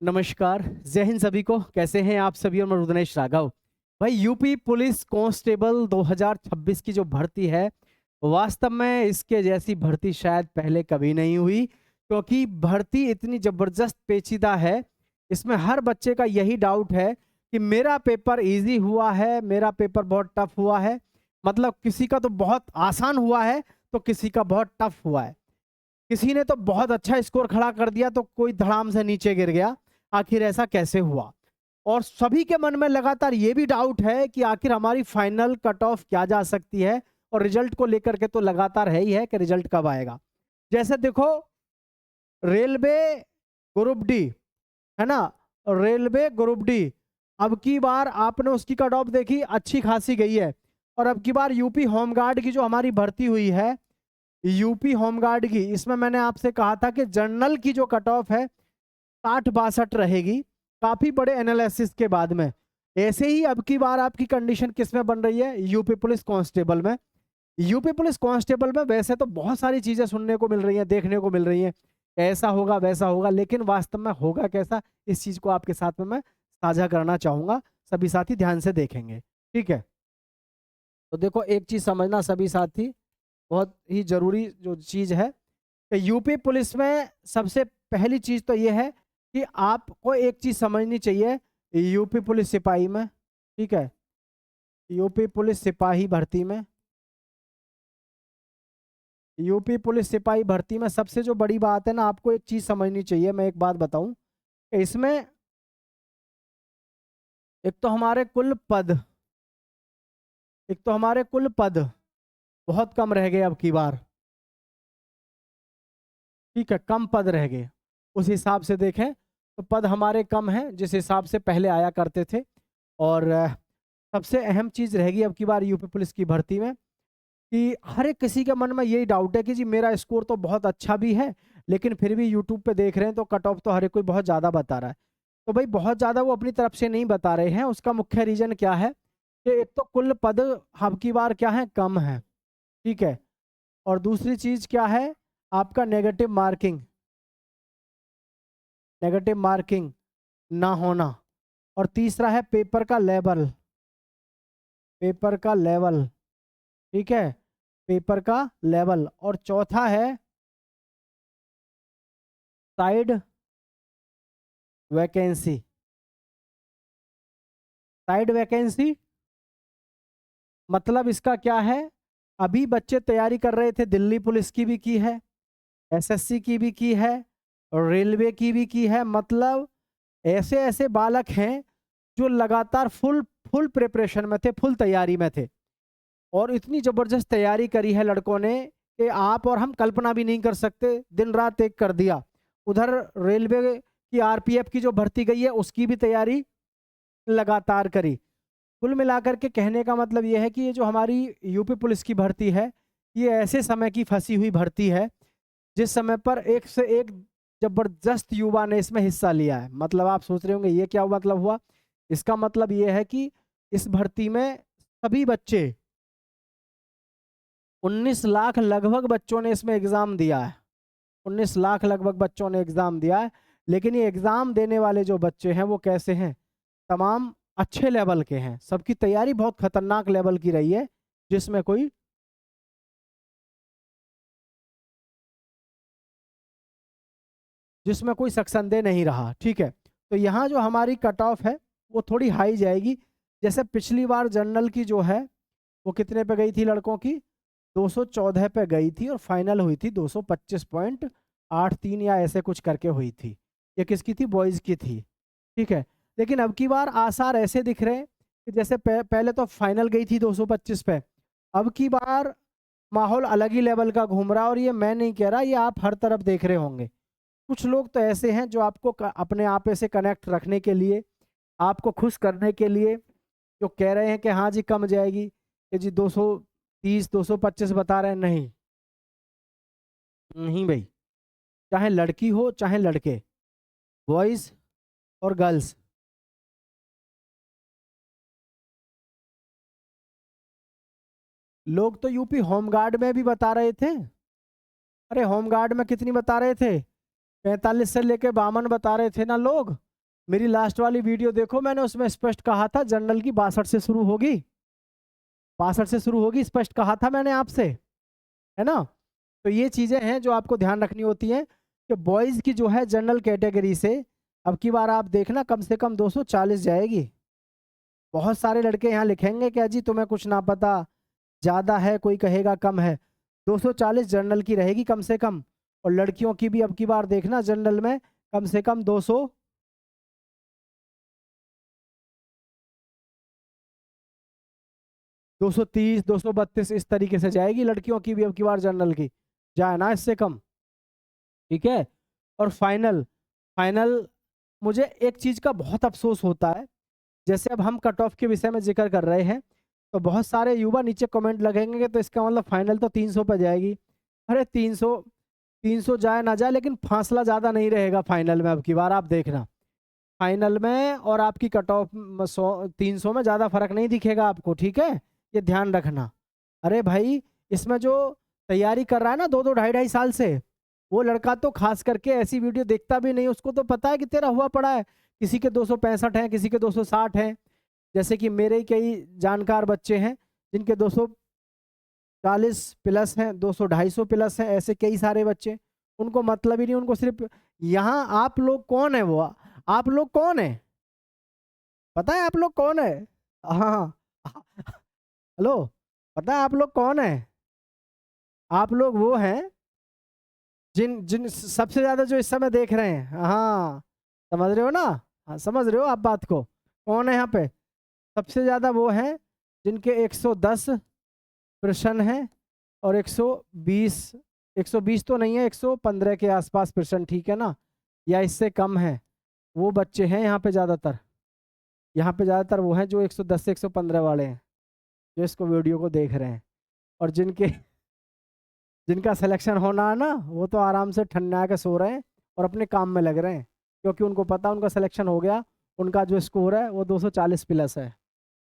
नमस्कार, जय हिंद सभी को। कैसे हैं आप सभी? और मैं रुद्रेश राघव। भाई, यूपी पुलिस कांस्टेबल 2026 की जो भर्ती है, वास्तव में इसके जैसी भर्ती शायद पहले कभी नहीं हुई, क्योंकि भर्ती इतनी ज़बरदस्त पेचीदा है। इसमें हर बच्चे का यही डाउट है कि मेरा पेपर ईज़ी हुआ है, मेरा पेपर बहुत टफ हुआ है। मतलब किसी का तो बहुत आसान हुआ है, तो किसी का बहुत टफ हुआ है। किसी ने तो बहुत अच्छा स्कोर खड़ा कर दिया, तो कोई धड़ाम से नीचे गिर गया। आखिर ऐसा कैसे हुआ? और सभी के मन में लगातार ये भी डाउट है कि आखिर हमारी फाइनल कट ऑफ क्या जा सकती है, और रिजल्ट को लेकर के तो लगातार है ही है कि रिजल्ट कब आएगा। जैसे देखो, रेलवे ग्रुप डी, है ना? रेलवे ग्रुप डी, अब की बार आपने उसकी कट ऑफ देखी, अच्छी खासी गई है। और अब की बार यूपी होमगार्ड की जो हमारी भर्ती हुई है, यूपी होमगार्ड की, इसमें मैंने आपसे कहा था कि जनरल की जो कट ऑफ है 60-62 रहेगी, काफी बड़े एनालिसिस के बाद में। ऐसे ही अब की बार आपकी कंडीशन किस में बन रही है? यूपी पुलिस कांस्टेबल में। यूपी पुलिस कांस्टेबल में वैसे तो बहुत सारी चीजें सुनने को मिल रही हैं, देखने को मिल रही हैं, ऐसा होगा वैसा होगा, लेकिन वास्तव में होगा कैसा, इस चीज को आपके साथ में मैं साझा करना चाहूंगा। सभी साथी ध्यान से देखेंगे, ठीक है? तो देखो, एक चीज समझना सभी साथी, बहुत ही जरूरी जो चीज है कि यूपी पुलिस में सबसे पहली चीज तो ये है कि आपको एक चीज समझनी चाहिए। यूपी पुलिस सिपाही में, ठीक है, यूपी पुलिस सिपाही भर्ती में, यूपी पुलिस सिपाही भर्ती में सबसे जो बड़ी बात है ना, आपको एक चीज समझनी चाहिए। मैं एक बात बताऊं कि इसमें एक तो हमारे कुल पद, एक तो हमारे कुल पद बहुत कम रह गए अब की बार, ठीक है, कम पद रह गए। उस हिसाब से देखें तो पद हमारे कम हैं जिस हिसाब से पहले आया करते थे। और सबसे अहम चीज रहेगी अब की बार यूपी पुलिस की भर्ती में कि हर एक किसी के मन में यही डाउट है कि जी मेरा स्कोर तो बहुत अच्छा भी है, लेकिन फिर भी यूट्यूब पे देख रहे हैं तो कट ऑफ तो हर एक कोई बहुत ज़्यादा बता रहा है। तो भाई, बहुत ज़्यादा वो अपनी तरफ से नहीं बता रहे हैं। उसका मुख्य रीज़न क्या है कि एक तो कुल पद अब की बार क्या है, कम है, ठीक है। और दूसरी चीज़ क्या है, आपका नेगेटिव मार्किंग, नेगेटिव मार्किंग ना होना। और तीसरा है पेपर का लेवल, पेपर का लेवल, ठीक है, पेपर का लेवल। और चौथा है साइड वैकेंसी, साइड वैकेंसी। मतलब इसका क्या है, अभी बच्चे तैयारी कर रहे थे, दिल्ली पुलिस की भी की है, एसएससी की भी की है, और रेलवे की भी की है। मतलब ऐसे ऐसे बालक हैं जो लगातार फुल फुल प्रिपरेशन में थे, फुल तैयारी में थे, और इतनी जबरदस्त तैयारी करी है लड़कों ने कि आप और हम कल्पना भी नहीं कर सकते। दिन रात एक कर दिया। उधर रेलवे की आरपीएफ की जो भर्ती गई है उसकी भी तैयारी लगातार करी। कुल मिलाकर के कहने का मतलब ये है कि ये जो हमारी यूपी पुलिस की भर्ती है, ये ऐसे समय की फंसी हुई भर्ती है जिस समय पर एक से एक जबरदस्त युवा ने इसमें हिस्सा लिया है। मतलब आप सोच रहे होंगे ये क्या मतलब हुआ? इसका मतलब ये है कि इस भर्ती में सभी बच्चे, 19 लाख लगभग बच्चों ने इसमें एग्जाम दिया है। 19 लाख लगभग बच्चों ने एग्जाम दिया है। लेकिन ये एग्जाम देने वाले जो बच्चे हैं वो कैसे हैं? तमाम अच्छे लेवल के हैं। सबकी तैयारी बहुत खतरनाक लेवल की रही है, जिसमें कोई जिसमें कोई शक संदेह नहीं रहा, ठीक है। तो यहाँ जो हमारी कट ऑफ है वो थोड़ी हाई जाएगी। जैसे पिछली बार जनरल की जो है वो कितने पे गई थी लड़कों की? 214 पे गई थी, और फाइनल हुई थी 225.83 या ऐसे कुछ करके हुई थी। ये किसकी थी? बॉयज की थी, ठीक है। लेकिन अब की बार आसार ऐसे दिख रहे हैं कि जैसे पहले तो फाइनल गई थी 225 पे, अब की बार माहौल अलग ही लेवल का घूम रहा है। और ये मैं नहीं कह रहा, ये आप हर तरफ देख रहे होंगे। कुछ लोग तो ऐसे हैं जो आपको अपने आप से कनेक्ट रखने के लिए, आपको खुश करने के लिए, जो कह रहे हैं कि हाँ जी कम जाएगी, कि जी 230 225 बता रहे हैं। नहीं, नहीं भाई, चाहे लड़की हो चाहे लड़के, बॉयज और गर्ल्स, लोग तो यूपी होमगार्ड में भी बता रहे थे। अरे होमगार्ड में कितनी बता रहे थे? 45 से लेके 52 बता रहे थे ना लोग। मेरी लास्ट वाली वीडियो देखो, मैंने उसमें स्पष्ट कहा था जनरल की 62 से शुरू होगी, 62 से शुरू होगी, स्पष्ट कहा था मैंने आपसे, है ना। तो ये चीजें हैं जो आपको ध्यान रखनी होती हैं कि बॉयज की जो है जनरल कैटेगरी से अब की बार आप देखना कम से कम 240 जाएगी। बहुत सारे लड़के यहाँ लिखेंगे क्या जी तुम्हें कुछ ना पता, ज़्यादा है, कोई कहेगा कम है। 240 जनरल की रहेगी कम से कम, और लड़कियों की भी अब की बार देखना जनरल में कम से कम 230 232 इस तरीके से जाएगी लड़कियों की भी अब की बार जनरल की, जाए ना इससे कम, ठीक है। और फाइनल, फाइनल मुझे एक चीज़ का बहुत अफसोस होता है, जैसे अब हम कट ऑफ के विषय में जिक्र कर रहे हैं तो बहुत सारे युवा नीचे कमेंट लगेंगे तो इसका मतलब फाइनल तो 300 पर जाएगी। अरे 300 जाए ना जाए, लेकिन फासला ज़्यादा नहीं रहेगा फाइनल में अब की बार, आप देखना फाइनल में और आपकी कट ऑफ 300 में ज़्यादा फर्क नहीं दिखेगा आपको, ठीक है, ये ध्यान रखना। अरे भाई इसमें जो तैयारी कर रहा है ना 2-2 ढाई-ढाई साल से, वो लड़का तो खास करके ऐसी वीडियो देखता भी नहीं, उसको तो पता है कि तेरा हुआ पड़ा है, किसी के 265 हैं, किसी के 260 हैं। जैसे कि मेरे ही कई जानकार बच्चे हैं जिनके 240 प्लस हैं, 200-250 प्लस हैं, ऐसे कई सारे बच्चे, उनको मतलब ही नहीं, उनको सिर्फ यहाँ आप लोग कौन है, वो आप लोग कौन है, पता है आप लोग कौन है? हाँ हेलो, पता है आप लोग कौन है? आप लोग वो हैं जिन जिन सबसे ज्यादा जो इस समय देख रहे हैं, हाँ समझ रहे हो ना, हाँ समझ रहे हो आप बात को, कौन है यहाँ पे सबसे ज्यादा? वो हैं जिनके 110 प्रश्न हैं और 120 तो नहीं है, 115 के आसपास प्रश्न, ठीक है ना, या इससे कम है, वो बच्चे हैं यहाँ पे ज़्यादातर। यहाँ पे ज़्यादातर वो हैं जो 110 से 115 वाले हैं, जो इसको वीडियो को देख रहे हैं। और जिनका सिलेक्शन होना है ना, वो तो आराम से ठंडा के सो रहे हैं और अपने काम में लग रहे हैं, क्योंकि उनको पता उनका सिलेक्शन हो गया, उनका जो स्कोर है वो 240 प्लस है,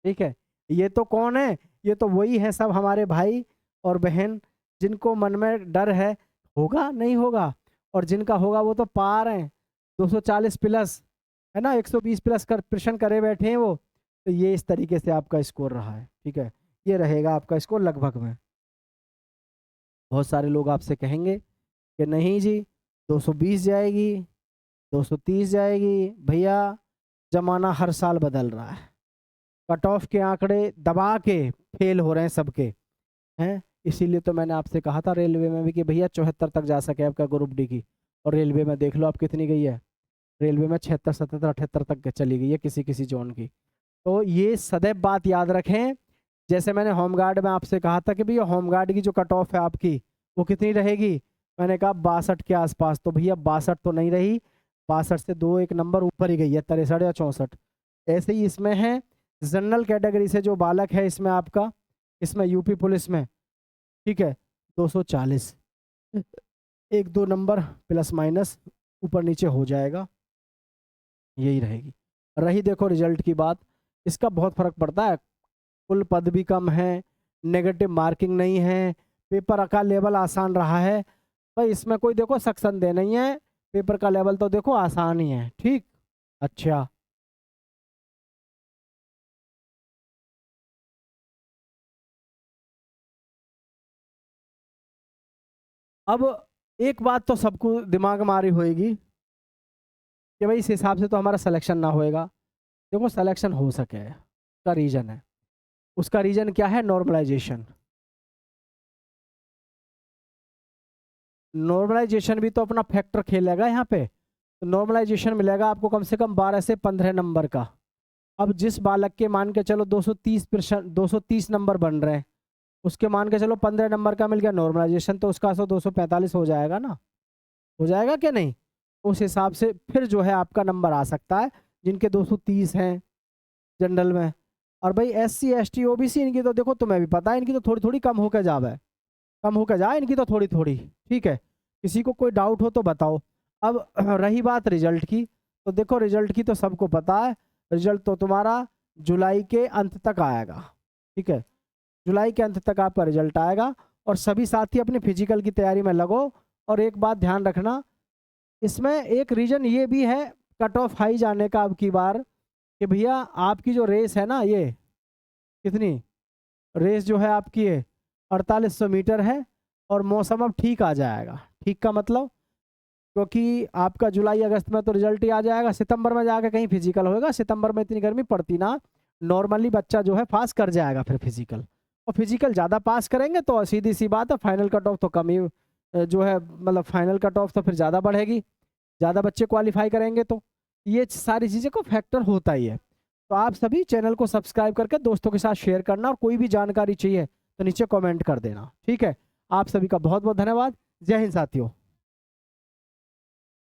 ठीक है। ये तो कौन है? ये तो वही है सब हमारे भाई और बहन जिनको मन में डर है होगा नहीं होगा, और जिनका होगा वो तो पार हैं, 240 प्लस है ना, 120 प्लस कर प्रश्न करे बैठे हैं वो। तो ये इस तरीके से आपका स्कोर रहा है, ठीक है, ये रहेगा आपका स्कोर लगभग में। बहुत सारे लोग आपसे कहेंगे कि नहीं जी 220 जाएगी, 230 जाएगी, भैया जमाना हर साल बदल रहा है, कट ऑफ के आंकड़े दबा के फेल हो रहे हैं सबके, हैं। इसीलिए तो मैंने आपसे कहा था रेलवे में भी कि भैया 74 तक जा सके आपका ग्रुप डी की, और रेलवे में देख लो आप कितनी गई है, रेलवे में 76 77 78 तक चली गई है किसी किसी जोन की। तो ये सदैव बात याद रखें। जैसे मैंने होमगार्ड में आपसे कहा था कि भैया होमगार्ड की जो कट ऑफ है आपकी वो कितनी रहेगी, मैंने कहा 62 के आसपास, तो भैया 62 तो नहीं रही, 62 से 2-1 नंबर ऊपर ही गई है, 63 या 64। ऐसे ही इसमें है जनरल कैटेगरी से जो बालक है इसमें आपका, इसमें यूपी पुलिस में, ठीक है, 240, 1-2 नंबर प्लस माइनस ऊपर नीचे हो जाएगा, यही रहेगी। रही देखो रिजल्ट की बात, इसका बहुत फर्क पड़ता है, कुल पद भी कम है, नेगेटिव मार्किंग नहीं है, पेपर का लेवल आसान रहा है, भाई इसमें कोई देखो सक्सन दे नहीं है, पेपर का लेवल तो देखो आसान ही है, ठीक। अच्छा अब एक बात तो सबको दिमाग में आ रही होगी कि भाई इस हिसाब से तो हमारा सिलेक्शन ना होएगा। देखो सिलेक्शन हो सके उसका रीजन है, उसका रीजन क्या है? नॉर्मलाइजेशन। नॉर्मलाइजेशन भी तो अपना फैक्टर खेलेगा यहाँ पे, तो नॉर्मलाइजेशन मिलेगा आपको कम से कम 12 से 15 नंबर का। अब जिस बालक के मान के चलो 230 नंबर बन रहे हैं, उसके मान के चलो 15 नंबर का मिल गया नॉर्मलाइजेशन, तो उसका 245 हो जाएगा ना, हो जाएगा क्या नहीं? उस हिसाब से फिर जो है आपका नंबर आ सकता है, जिनके 230 हैं जनरल में। और भाई SC ST OBC इनकी तो देखो तुम्हें भी पता है, इनकी तो थोड़ी थोड़ी कम होकर जावे, कम होकर जाए इनकी तो थोड़ी थोड़ी, ठीक है। किसी को कोई डाउट हो तो बताओ। अब रही बात रिजल्ट की, तो देखो रिजल्ट की तो सबको पता है, रिजल्ट तो तुम्हारा जुलाई के अंत तक आएगा, ठीक है, जुलाई के अंत तक आपका रिजल्ट आएगा। और सभी साथी अपने फिजिकल की तैयारी में लगो। और एक बात ध्यान रखना, इसमें एक रीजन ये भी है, कट ऑफ हाई जाने का अब की बार कि भैया आपकी जो रेस है ना, ये कितनी रेस जो है आपकी ये 4800 मीटर है, और मौसम अब ठीक आ जाएगा। ठीक का मतलब, क्योंकि आपका जुलाई अगस्त में तो रिजल्ट ही आ जाएगा, सितंबर में जाके कहीं फिजिकल होएगा। सितंबर में इतनी गर्मी पड़ती ना, नॉर्मली बच्चा जो है पास कर जाएगा फिर फिजिकल, और फिजिकल ज़्यादा पास करेंगे तो सीधी सी बात है फाइनल कट ऑफ तो कम ही जो है, मतलब फाइनल कट ऑफ तो फिर ज़्यादा बढ़ेगी, ज़्यादा बच्चे क्वालिफाई करेंगे। तो ये सारी चीज़ें को फैक्टर होता ही है। तो आप सभी चैनल को सब्सक्राइब करके दोस्तों के साथ शेयर करना, और कोई भी जानकारी चाहिए तो नीचे कमेंट कर देना, ठीक है। आप सभी का बहुत बहुत धन्यवाद। जय हिंद साथियों।